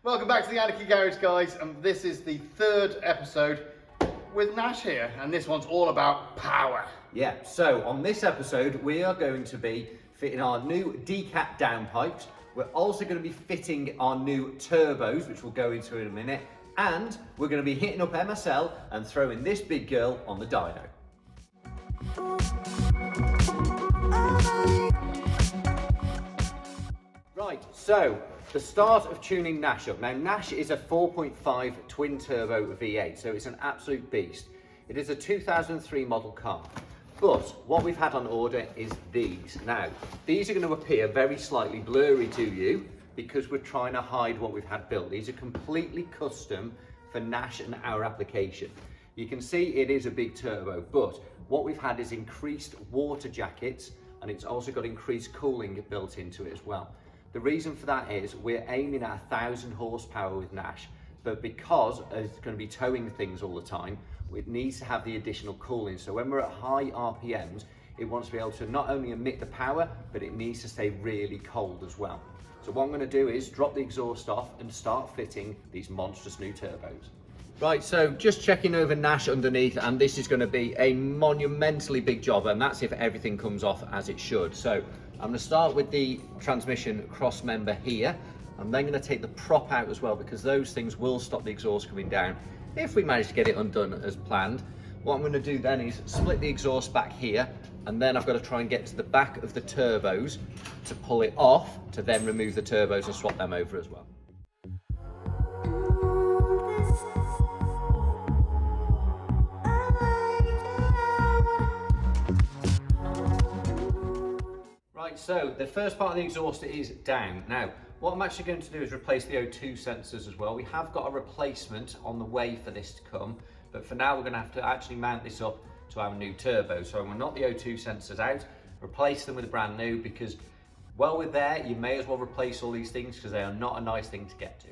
Welcome back to the Anarchy Garage, guys, and this is the third episode with Nash here, and this one's all about power. Yeah, so on this episode we are going to be fitting our new decat downpipes. We're also going to be fitting our new turbos, which we'll go into in a minute, and we're going to be hitting up MSL and throwing this big girl on the dyno. Right, so the start of tuning Nash up. Now Nash is a 4.5 twin turbo V8, so it's an absolute beast. It is a 2003 model car, but what we've had on order is these. Now, these are going to appear very slightly blurry to you because we're trying to hide what we've had built. These are completely custom for Nash and our application. You can see it is a big turbo, but what we've had is increased water jackets, and it's also got increased cooling built into it as well. The reason for that is we're aiming at 1,000 horsepower with Nash, but because it's going to be towing things all the time, it needs to have the additional cooling. So when we're at high RPMs, it wants to be able to not only emit the power, but it needs to stay really cold as well. So what I'm going to do is drop the exhaust off and start fitting these monstrous new turbos. Right, so just checking over Nash underneath, and this is going to be a monumentally big job, and that's if everything comes off as it should. So I'm going to start with the transmission cross member here. I'm then going to take the prop out as well, because those things will stop the exhaust coming down if we manage to get it undone as planned. What I'm going to do then is split the exhaust back here, and then I've got to try and get to the back of the turbos to pull it off, to then remove the turbos and swap them over as well. Right, so the first part of the exhaust is down. Now, what I'm actually going to do is replace the O2 sensors as well. We have got a replacement on the way for this to come, but for now we're going to have to actually mount this up to our new turbo. So I'm going to knock the O2 sensors out, replace them with a brand new, because while we're there, you may as well replace all these things because they are not a nice thing to get to.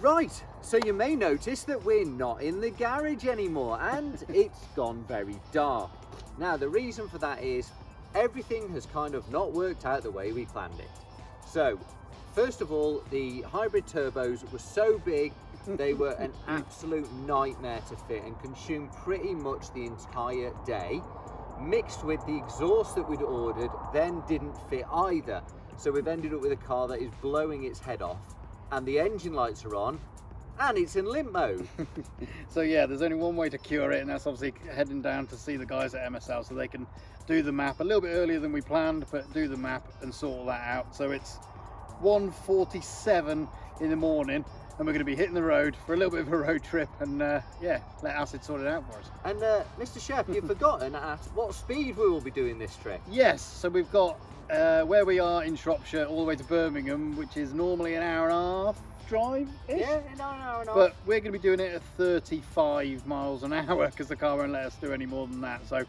Right, so you may notice that we're not in the garage anymore, and it's gone very dark. Now, the reason for that is everything has kind of not worked out the way we planned it. So, first of all, the hybrid turbos were so big, they were an absolute nightmare to fit and consumed pretty much the entire day, mixed with the exhaust that we'd ordered then didn't fit either. So we've ended up with a car that is blowing its head off, and the engine lights are on, and it's in limp mode. So yeah, there's only one way to cure it, and that's obviously heading down to see the guys at MSL so they can do the map a little bit earlier than we planned, but do the map and sort all that out. So it's 1:47 in the morning, and we're going to be hitting the road for a little bit of a road trip, and yeah, let Acid sort it out for us. And Mr. Chef, you've forgotten at what speed we will be doing this trip. Yes, so we've got where we are in Shropshire all the way to Birmingham, which is normally an hour and a half drive-ish. Yeah, an hour and a half. But we're going to be doing it at 35 miles an hour because the car won't let us do any more than that. So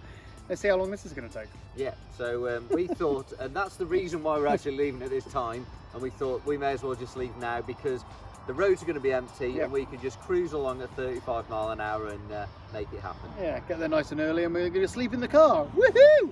let's see how long this is going to take. Yeah, so we thought, and that's the reason why we're actually leaving at this time, and we thought we may as well just leave now because the roads are going to be empty. Yep. And we can just cruise along at 35 mile an hour and make it happen. Yeah, get there nice and early, and we're going to sleep in the car. Woohoo!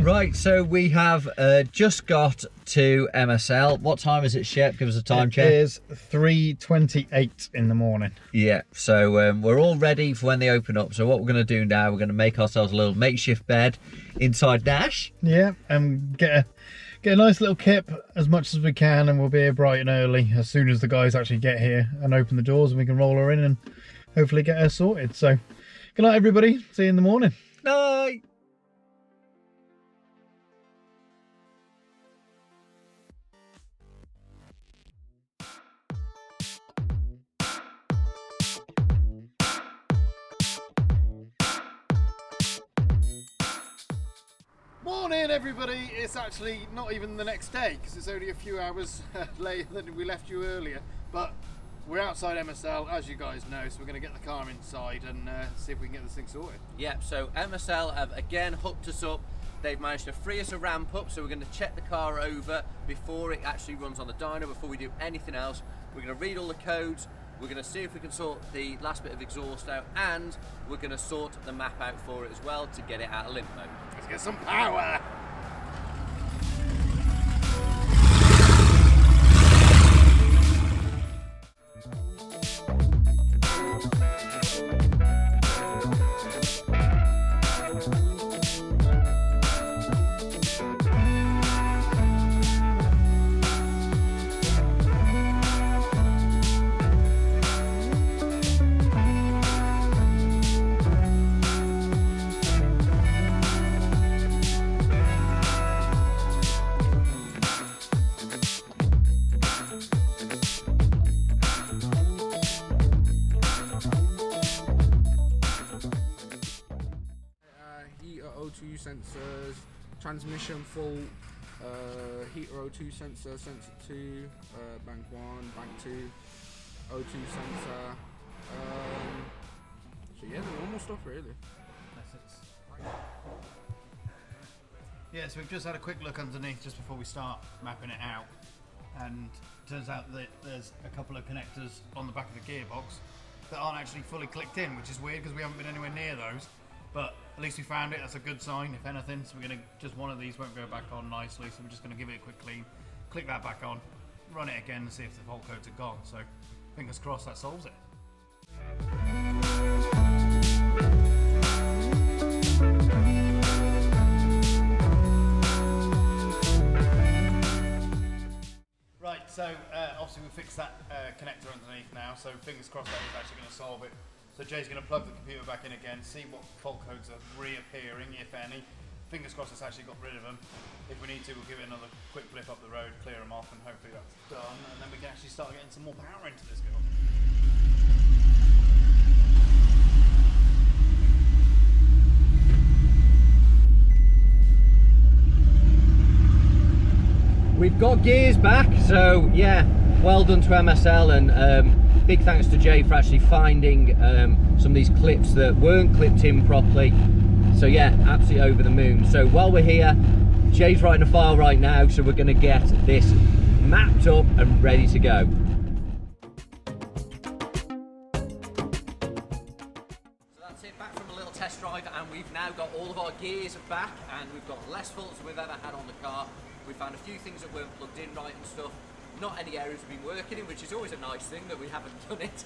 Right, so we have just got to MSL. What time is it, Shep? Give us a time check. It is 3:28 in the morning. Yeah, so we're all ready for when they open up. So what we're going to do now, we're going to make ourselves a little makeshift bed inside Nash. Yeah, and get a nice little kip as much as we can, and we'll be here bright and early as soon as the guys actually get here and open the doors, and we can roll her in and hopefully get her sorted. So good night, everybody. See you in the morning. Night. Morning, everybody. It's actually not even the next day because it's only a few hours later than we left you earlier, but we're outside MSL, as you guys know, so we're going to get the car inside and see if we can get this thing sorted. Yeah, so MSL have again hooked us up. They've managed to free us a ramp up, so we're going to check the car over before it actually runs on the dyno, before we do anything else. We're going to read all the codes, we're going to see if we can sort the last bit of exhaust out, and we're going to sort the map out for it as well to get it out of limp mode. Let's get some power! O2 sensors, transmission fault, heater O2 sensor, sensor 2, bank 1, bank 2, O2 sensor. So yeah, the normal stuff really. Yeah, so we've just had a quick look underneath just before we start mapping it out, and it turns out that there's a couple of connectors on the back of the gearbox that aren't actually fully clicked in, which is weird because we haven't been anywhere near those. But at least we found it. That's a good sign, if anything. So we're going to, just one of these won't go back on nicely, so we're just going to give it a quick clean, click that back on, run it again and see if the fault codes are gone. So fingers crossed that solves it. Right, so obviously we fixed that connector underneath now, so fingers crossed that is actually going to solve it. So Jay's going to plug the computer back in again, see what fault codes are reappearing, if any. Fingers crossed it's actually got rid of them. If we need to, we'll give it another quick blip up the road, clear them off, and hopefully that's done. And then we can actually start getting some more power into this girl. We've got gears back, so yeah, well done to MSL, and big thanks to Jay for actually finding some of these clips that weren't clipped in properly. So yeah, absolutely over the moon. So while we're here, Jay's writing a file right now, so we're going to get this mapped up and ready to go. So that's it, back from a little test drive, and we've now got all of our gears back, and we've got less faults than we've ever had on the car. We found a few things that weren't plugged in right and stuff. Not any areas we've been working in, which is always a nice thing that we haven't done it.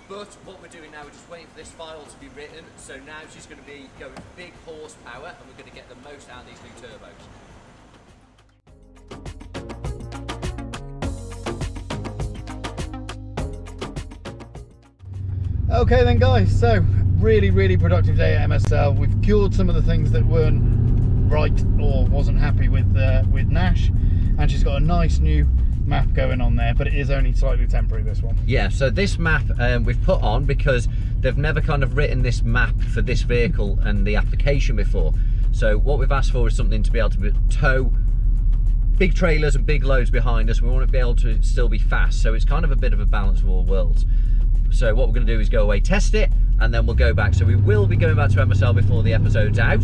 But what we're doing now, we're just waiting for this file to be written. So now she's going to be going big horsepower, and we're going to get the most out of these new turbos. Okay then guys, so really productive day at MSL. We've cured some of the things that weren't right or wasn't happy with Nash, and she's got a nice new map going on there, but it is only slightly temporary, this one. Yeah, so this map we've put on because they've never kind of written this map for this vehicle and the application before. So what we've asked for is something to be able to tow big trailers and big loads behind us. We want to be able to still be fast, so it's kind of a bit of a balance of all worlds. So what we're going to do is go away, test it, and then we'll go back. So we will be going back to MSL before the episode's out,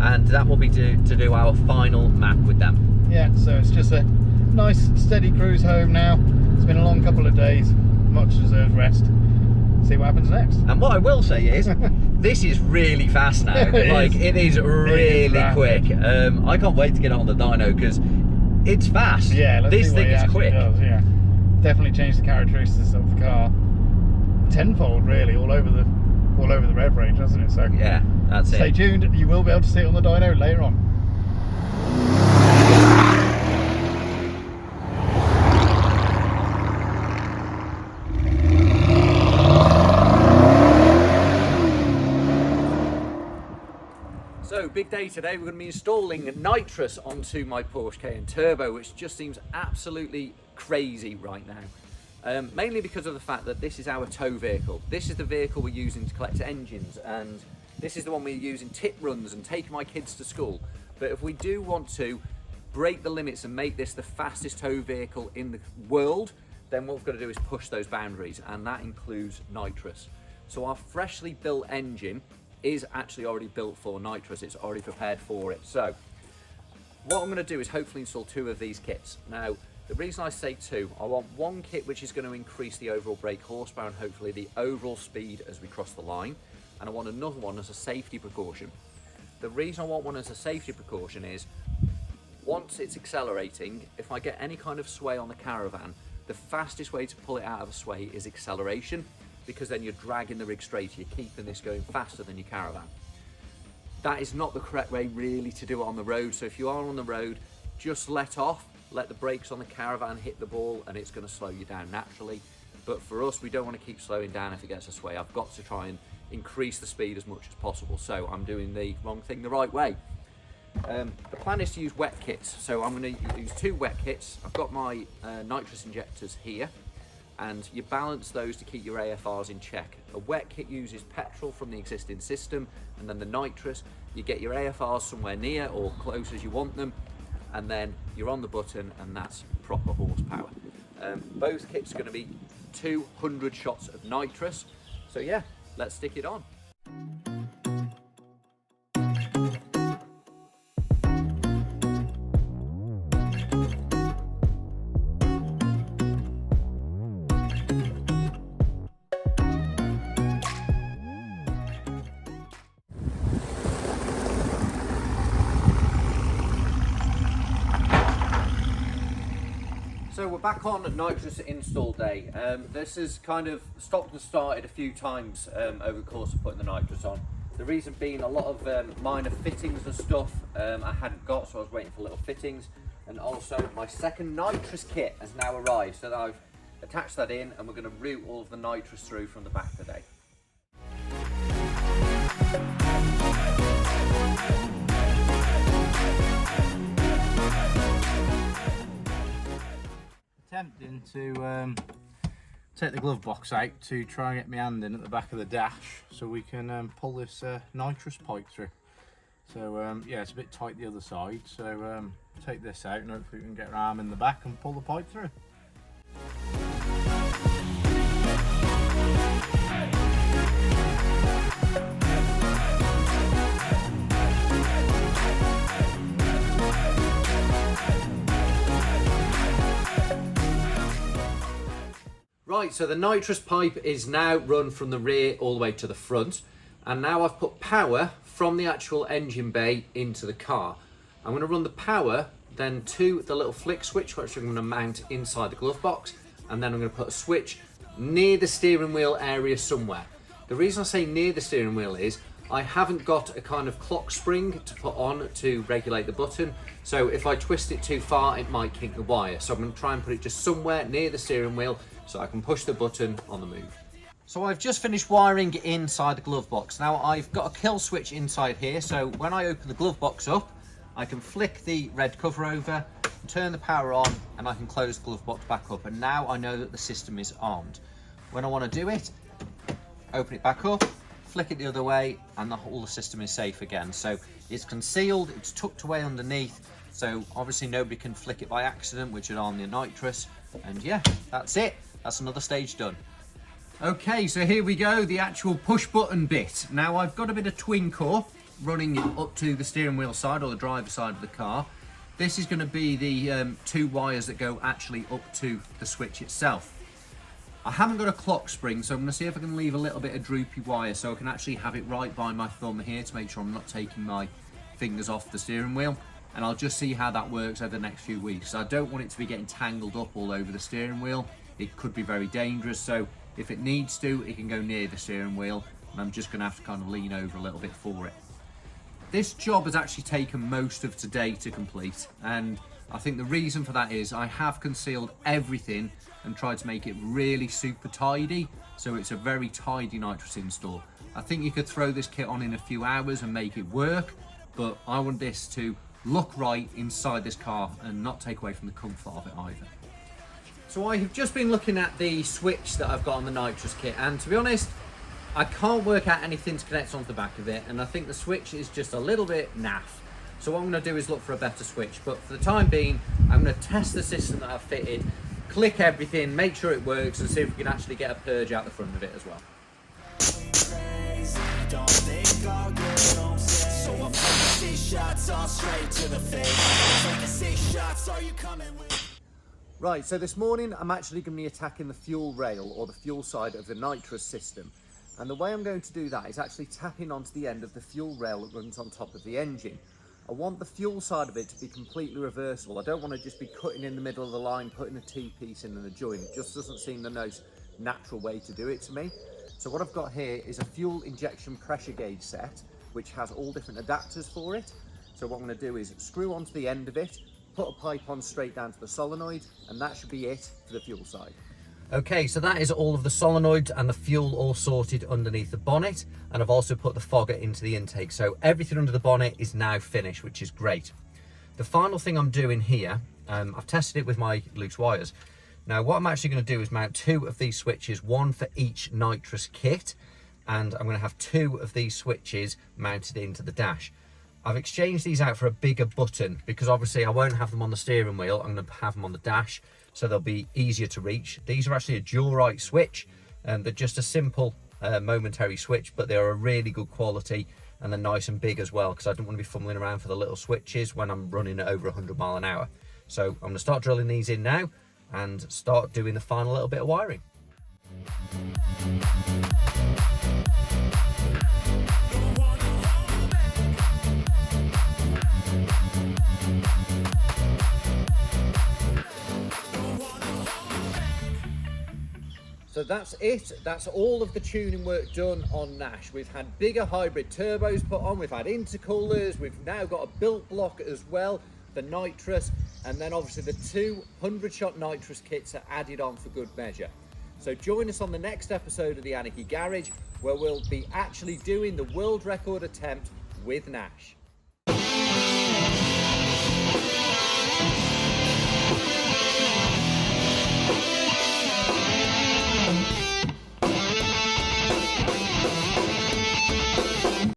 and that will be to do our final map with them. Yeah, so it's just a nice steady cruise home now. It's been a long couple of days, much deserved rest. see what happens next. And what I will say is, this is really fast now. It is really quick. I can't wait to get on the dyno because it's fast. Yeah, let's this see thing what is quick. Does, yeah, definitely changed the characteristics of the car tenfold, really, all over the rev range, hasn't it? So yeah, that's stay it. tuned. You will be able to see it on the dyno later on. So, big day today. We're going to be installing Nitrous onto my Porsche Cayenne Turbo, which just seems absolutely crazy right now. Mainly because of the fact that this is our tow vehicle. This is the vehicle we're using to collect engines, and this is the one we're using tip runs and taking my kids to school. But if we do want to break the limits and make this the fastest tow vehicle in the world, then what we've got to do is push those boundaries, and that includes Nitrous. So our freshly built engine is actually already built for Nitrous. It's already prepared for it. So what I'm going to do is hopefully install 2 of these kits. Now, the reason I say 2, I want one kit which is going to increase the overall brake horsepower and hopefully the overall speed as we cross the line, and I want another one as a safety precaution. The reason I want one as a safety precaution is once it's accelerating, if I get any kind of sway on the caravan, the fastest way to pull it out of a sway is acceleration, because then you're dragging the rig straight, you're keeping this going faster than your caravan. That is not the correct way really to do it on the road. So if you are on the road, just let off, let the brakes on the caravan hit the ball, and it's going to slow you down naturally. But for us, we don't want to keep slowing down if it gets a sway. I've got to try and increase the speed as much as possible. So I'm doing the wrong thing the right way. The plan is to use wet kits. So I'm going to use 2 wet kits. I've got my nitrous injectors here, and you balance those to keep your AFRs in check. A wet kit uses petrol from the existing system, and then the nitrous, you get your AFRs somewhere near or close as you want them, and then you're on the button, and that's proper horsepower. Both kits are going to be 200 shots of nitrous. So yeah, let's stick it on. So we're back on Nitrous install day. This has kind of stopped and started a few times over the course of putting the Nitrous on. The reason being a lot of minor fittings and stuff I hadn't got, so I was waiting for little fittings. And also my second Nitrous kit has now arrived, so that I've attached that in, and we're going to route all of the Nitrous through from the back today. Attempting to take the glove box out to try and get my hand in at the back of the dash so we can pull this nitrous pipe through. So yeah, it's a bit tight the other side, so take this out and hopefully we can get our arm in the back and pull the pipe through. Right, so the nitrous pipe is now run from the rear all the way to the front, and now I've put power from the actual engine bay into the car. I'm going to run the power then to the little flick switch, which I'm going to mount inside the glove box, and then I'm going to put a switch near the steering wheel area somewhere. The reason I say near the steering wheel is I haven't got a kind of clock spring to put on to regulate the button, so if I twist it too far it might kink the wire. So I'm going to try and put it just somewhere near the steering wheel so I can push the button on the move. So I've just finished wiring inside the glove box. Now I've got a kill switch inside here, so when I open the glove box up I can flick the red cover over, turn the power on, and I can close the glove box back up, and now I know that the system is armed. When I want to do it, open it back up, flick it the other way, and the whole system is safe again. So it's concealed, it's tucked away underneath, so obviously nobody can flick it by accident, which is on the nitrous. And yeah, that's it. That's another stage done. Okay, so here we go, the actual push button bit. Now I've got a bit of twin core running it up to the steering wheel side or the driver's side of the car. This is going to be the 2 wires that go actually up to the switch itself. I haven't got a clock spring, so I'm going to see if I can leave a little bit of droopy wire so I can actually have it right by my thumb here to make sure I'm not taking my fingers off the steering wheel. And I'll just see how that works over the next few weeks. I don't want it to be getting tangled up all over the steering wheel. It could be very dangerous, so if it needs to, it can go near the steering wheel, and I'm just going to have to kind of lean over a little bit for it. This job has actually taken most of today to complete, and I think the reason for that is I have concealed everything and tried to make it really super tidy, so it's a very tidy nitrous install. I think you could throw this kit on in a few hours and make it work, but I want this to look right inside this car and not take away from the comfort of it either. So I have just been looking at the switch that I've got on the nitrous kit, and to be honest, I can't work out anything to connect onto the back of it, and I think the switch is just a little bit naff. So what I'm going to do is look for a better switch, but for the time being, I'm going to test the system that I've fitted, click everything, make sure it works, and see if we can actually get a purge out the front of it as well. Right, so this morning I'm actually going to be attacking the fuel rail, or the fuel side of the nitrous system. And the way I'm going to do that is actually tapping onto the end of the fuel rail that runs on top of the engine. I want the fuel side of it to be completely reversible. I don't want to just be cutting in the middle of the line, putting a T-piece in and a joint. It just doesn't seem the most natural way to do it to me. So what I've got here is a fuel injection pressure gauge set, which has all different adapters for it. So what I'm going to do is screw onto the end of it, put a pipe on straight down to the solenoid, and that should be it for the fuel side. Okay, so that is all of the solenoids and the fuel all sorted underneath the bonnet, and I've also put the fogger into the intake, so everything under the bonnet is now finished, which is great. The final thing I'm doing here, I've tested it with my loose wires. Now what I'm actually going to do is mount 2 of these switches, one for each nitrous kit, and I'm going to have 2 of these switches mounted into the dash. I've exchanged these out for a bigger button because obviously I won't have them on the steering wheel, I'm going to have them on the dash, so they'll be easier to reach. These are actually a dual-right switch, and they're just a simple momentary switch, but they're a really good quality, and they're nice and big as well, because I don't want to be fumbling around for the little switches when I'm running at over 100 mile an hour. So I'm going to start drilling these in now and start doing the final little bit of wiring. So that's it, that's all of the tuning work done on Nash. We've had bigger hybrid turbos put on, we've had intercoolers, we've now got a built block as well, the nitrous, and then obviously the 2 100-shot nitrous kits are added on for good measure. So join us on the next episode of the Anarchy Garage, where we'll be actually doing the world record attempt with Nash.